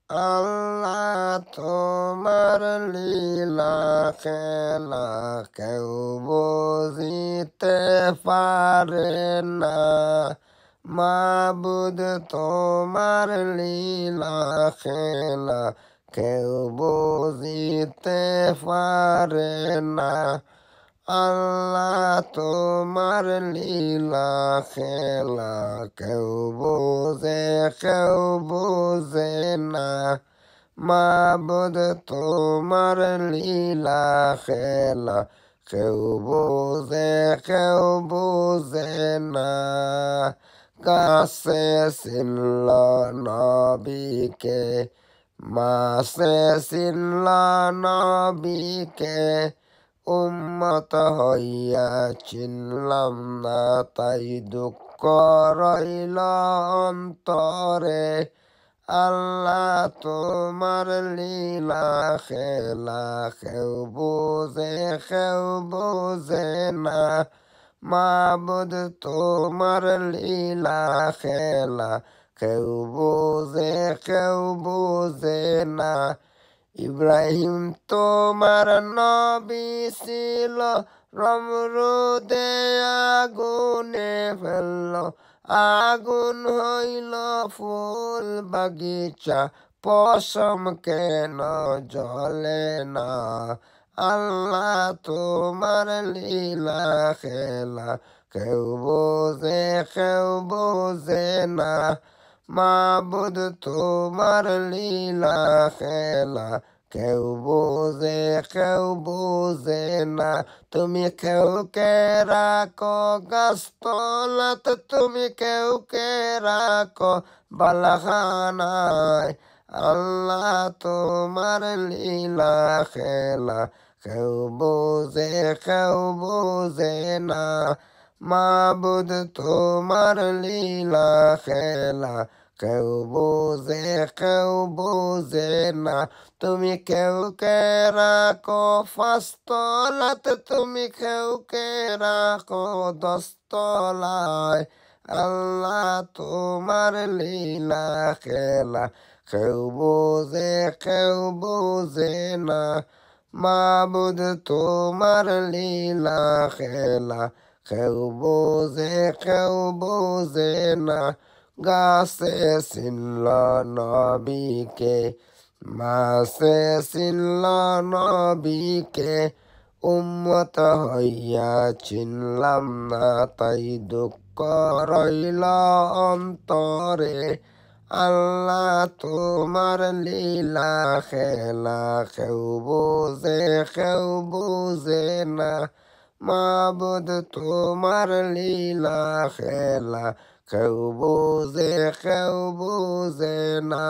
আল্লাহ তোমার লীলা খেলা কেউ বুঝিতে পারে না। মাবুদ তোমার লীলা খেলা কেউ বুঝিতে পারে না। আল্লাহ তোমার লীলা খেলা কেউ বোঝে না। মাবুদ তোমার লীলা খেলা কেউ বোঝে না। গাছে চিনল নবীকে, মাছে চিনল নবীকে, উম্মত হইয়া চিনলাম না তাই দুঃখ রইল অন্তরে। আল্লাহ তোমার লীলা খেলা কেউ বোঝে না। মাবুদ তোমার লীলা খেলা কেউ বোঝে না। ইব্রাহিম তোমার নবী ছিল, নমরুদে আগুনে ফেলল, আগুন হইল ফুল বাগিচা, পশম কেন জ্বলে না। আল্লাহ তোমার লীলা খেলা কেউ বোঝে না। মাবুদ তোমার লীলা খেলা কেউ বোঝে না। তুমি কেউকে রাখো গাছতলাত, তুমি কেউকে রাখো বালাখানায়। আল্লাহ তোমার লীলা খেলা কেউ বোঝে না। মাবুদ তোমার লীলা খেলা কেউ বোঝে না। তুমি কেউকে রাখো পাঁচতলাত, তুমি কেউকে রাখো 10 তলায়। আল্লাহ তোমার লীলা খেলা কেউ বোঝে না। মাবুদ তোমার লীলা খেলা কেউ বোঝে না। গাছে চিনল নবীকে, মাছে চিনল নবীকে, উম্মত হইয়া চিনলাম না তাই দুঃখ রইল অন্তরে। আল্লাহ তোমার লীলা খেলা কেউ বোঝে না। মাবুদ তোমার লীলা খেলা কেউ বোঝে না।